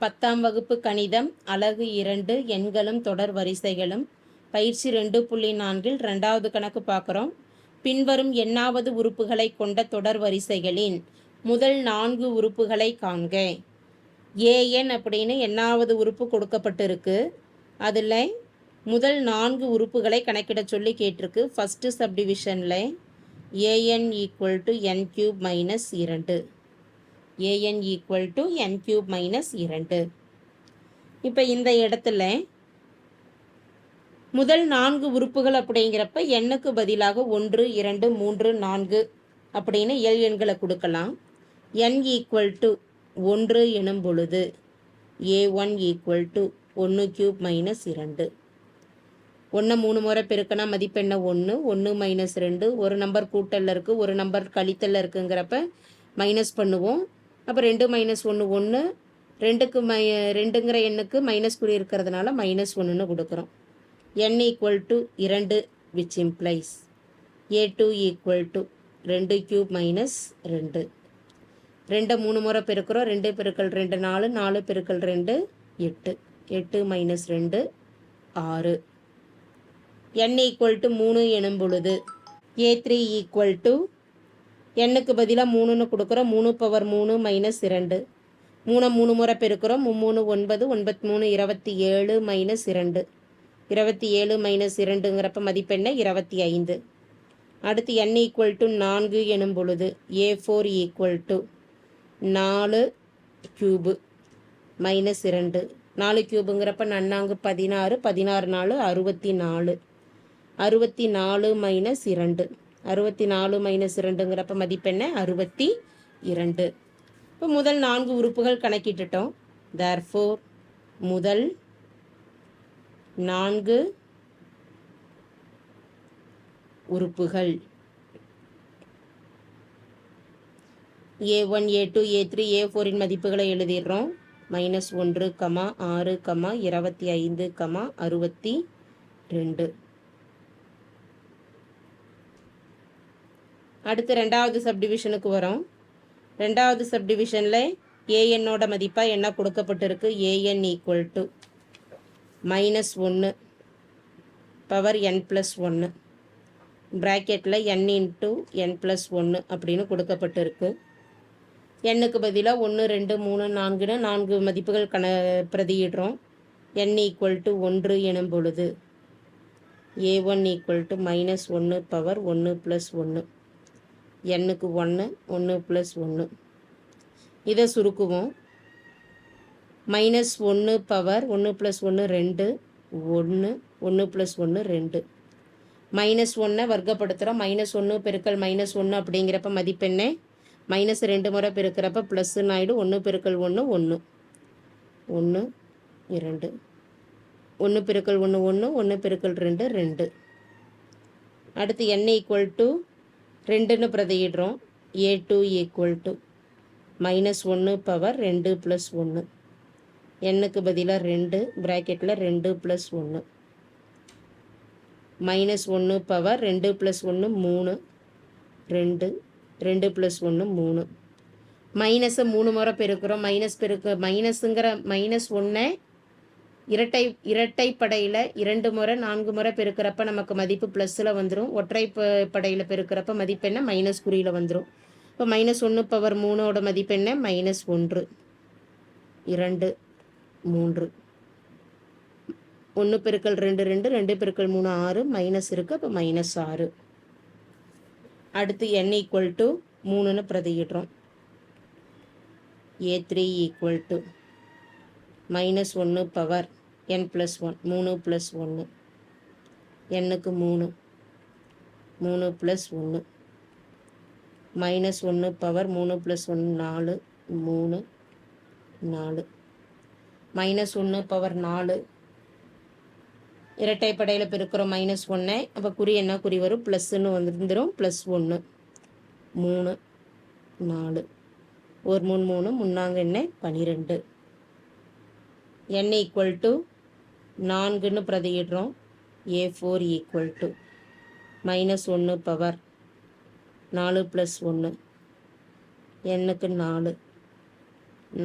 10ஆம் வகுப்பு கணிதம் அலகு 2 எண்களும் தொடர் வரிசைகளும் பயிற்சி 2.4 2வது கணக்கு பார்க்குறோம். பின்வரும் எண்ணாவது உறுப்புகளை கொண்ட தொடர் வரிசைகளின் முதல் 4 உறுப்புகளை காண்க. ஏஎன் அப்படின்னு எண்ணாவது உறுப்பு கொடுக்கப்பட்டிருக்கு. அதில் முதல் 4 உறுப்புகளை கணக்கிட சொல்லி கேட்டிருக்கு. ஃபஸ்ட்டு சப்டிவிஷனில் a n equal to n cube minus 2. an equal to n cube minus 2. இப்போ இந்த இடத்துல முதல் 4 உறுப்புகள் அப்படிங்கிறப்ப எண்ணுக்கு பதிலாக 1 2 3 4 அப்படின்னு இயல் எண்களை கொடுக்கலாம். n ஈக்குவல் டு 1 எனும் பொழுது a1 equal to 1 cube minus 2. 1 3 முறை பெருக்கினா மதிப்பெண்ணை 1 1 மைனஸ் 2. ஒரு நம்பர் கூட்டலில் இருக்குது, ஒரு நம்பர் கழித்தலில் இருக்குங்கிறப்ப மைனஸ் பண்ணுவோம். அப்போ 2 மைனஸ் 1 1, 2க்கு 2ங்கிற எண்ணுக்கு மைனஸ் குறி இருக்கிறதுனால மைனஸ் 1ன்னு கொடுக்குறோம். n equal to 2 which implies a2 equal to 2 cube minus 2. 2 3 முறை பெருக்கிறோம். 2 பெருக்கல் 2 4, 4 பெருக்கல் 2 8, 8 மைனஸ் 2 6. n ஈக்குவல் டு 3 எனும் பொழுது a3 ஈக்குவல் டு எண்ணுக்கு பதிலாக 3ன்னு கொடுக்குறோம். 3 பவர் 3 மைனஸ் 2. 3 3 முறை பெருக்கிறோம். 3 9, 9 3 27 மைனஸ் 2. 27 மைனஸ் 2ங்கிறப்ப மதிப்பெண்ணை 25. அடுத்து n ஈக்குவல் டு 4 எனும் பொழுது a4 equal to 4 cube minus 2. 4 கியூபுங்கிறப்ப 4 16, 16 4 64. 64 மைனஸ் 2. 64 மைனஸ் 2ங்கிறப்ப மதிப்பெண்ணை 62. இப்போ முதல் 4 உறுப்புகள் கணக்கிட்டுட்டோம். தேர்ஃபோர் முதல் 4 உறுப்புகள் a1 a2 a3 a4 மதிப்புகளை எழுதிடுறோம். -1, 6, 25, 62. அடுத்து 2வது சப்டிவிஷனுக்கு வரோம். 2வது சப்டிவிஷனில் ஏஎன்னோட மதிப்பாக என்ன கொடுக்கப்பட்டிருக்கு? AN equal to -1 power n + 1 ப்ராக்கெட்டில் n இன்ட்டு n + 1 அப்படின்னு கொடுக்கப்பட்டிருக்கு. எண்ணுக்கு பதிலாக 1 2 3 4ன்னு 4 மதிப்புகள் பிரதியிடுறோம். n ஈக்குவல் டு 1 எனும் பொழுது a1 ஈக்குவல் டு -1 பவர் 1 + 1. எண்ணுக்கு 1 1 + 1. இதை சுருக்குவோம். -1 பவர் 1 + 1 2 1 1 + 1 2. -1 வர்க்கப்படுத்துகிறோம். -1 பெருக்கல் -1 அப்படிங்கிறப்ப மதிப்பெண்ணை -2 முறை பெருக்கிறப்ப ப்ளஸ்ன்னு ஆகிடும். 1 பெருக்கல் 1 1 1 2. 1 பெருக்கல் 1 1 1 பெருக்கல் 2 2. அடுத்து n ஈக்குவல் டு 2ன்னு பிரதியிடுறோம். a2 equal to -1 power 2 + 1. எண்ணுக்கு பதிலாக 2 ப்ராக்கெட்டில் 2 + 1. -1 பவர் 2 + 1 3 2 2 + 1 3. மைனஸை 3 முறை பெருக்கிறோம். மைனஸுங்கிற -1 இரட்டைப்படையில் 2 முறை 4 முறை பெருக்கிறப்ப நமக்கு மதிப்பு ப்ளஸில் வந்துடும். ஒற்றைப்படையில் பெருக்கிறப்ப மதிப்பெண்ணை மைனஸ் குறியில் வந்துடும். இப்போ -1 பவர் 3ஓட மதிப்பெண்ணை -1 2 3. 1 பெருக்கல் 2 2 2 பெருக்கல் 3 6 மைனஸ் இருக்குது. அப்போ -6. அடுத்து n ஈக்குவல் டு 3ன்னு பிரதியிடுறோம். a3 equal to -1 power n + 1 3 + 1. எண்ணுக்கு 3 3 + 1. -1 பவர் 3 + 1 4 3 4. -1 பவர் 4 இரட்டைப்படையில் பெருக்கிறோம். -1 அப்போ குறி என்ன குறி வரும்? ப்ளஸ்ன்னு வந்துடும். +1 3 4 ஒரு 3 3 முன்னாங்க என்ன 12. n ஈக்குவல் டு 4ன்னு பிரதியிடுறோம். a4 equal to -1 power 4 + 1. எண்ணுக்கு 4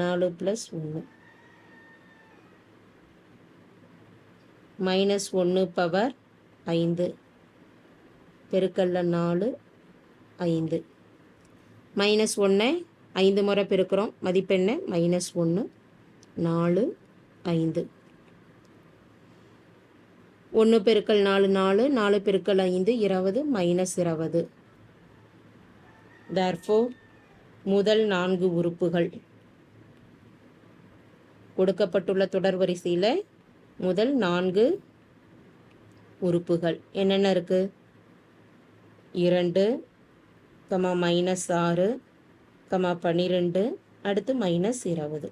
4 + 1 -1 பவர் 5 பெருக்கல்ல 4 5. -1 5 முறை பெருக்கிறோம். மதிப்பெண்ணை -1 4 5. 1 பெருக்கல் 4 4 4 பெருக்கல் 5 20 -20. therefore முதல் 4 உறுப்புகள் கொடுக்கப்பட்டுள்ள தொடர் வரிசையில் முதல் 4 உறுப்புகள் என்னென்ன இருக்குது? 2, -6, 12, அடுத்து -20.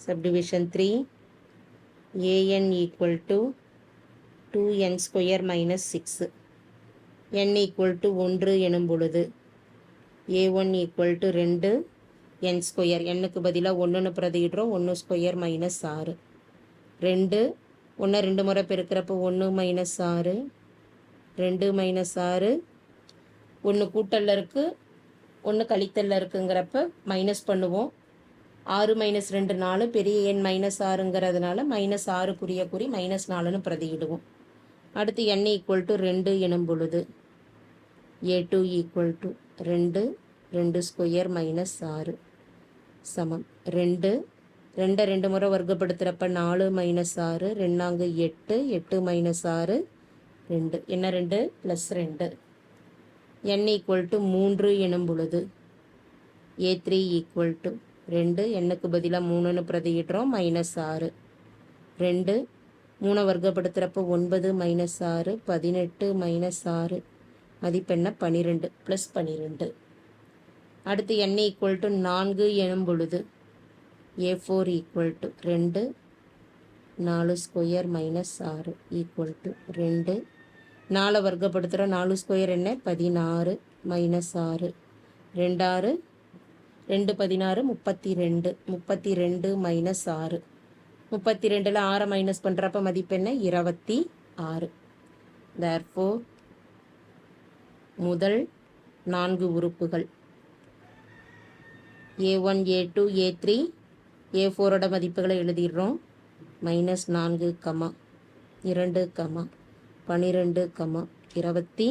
subdivision 3 an equal to 2n square minus 6. n equal to 1 எனும் பொழுது a1 equal to 2 n square. எண்ணுக்கு பதிலாக 1ன்னு பிரதியிடுறோம். 1 ஸ்கொயர் -6. 2 1 2 முறை பெருக்கிறப்போ 1 -6 2 -6 1 கூட்டலில் இருக்குது 1 கழித்தலில் இருக்குங்கிறப்ப மைனஸ் பண்ணுவோம். 6 - 2 4 பெரிய எண் -6ங்கிறதுனால -6 குறி -4ன்னு பிரதியிடுவோம். அடுத்து n equal to 2 எனும் பொழுது a2 equal to 2 2 ஸ்கொயர் -6 சமம் 2 2 முறை வர்க்கப்படுத்துகிறப்ப 4 -6 2 8 8 -6 2 என்ன 2 +2. n equal to 3 எனும் பொழுது a3 equal to 2 எண்ணுக்கு பதிலாக 3ன்னு பிரதியிடுறோம். -6 2 3 வர்க்கப்படுத்துகிறப்ப 9 -6 18 -6 மதிப்பெண்ணை 12 +12. அடுத்து n equal to 4 எனும் பொழுது a4 equal to 2 4 square -6 equal to 2 4 வர்க்கப்படுத்துகிற 4 square என்ன 16 -6 2 6 2 16 32 32 -6 32ல் 6 மைனஸ் பண்ணுறப்ப மதிப்பெண்ணை 26. therefore முதல் 4 உறுப்புகள் a1 a2 a3 a4ஓட மதிப்புகளை எழுதிடுறோம். -4, 2, 12, 26.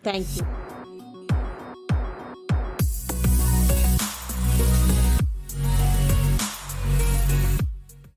தேங்க்யூ.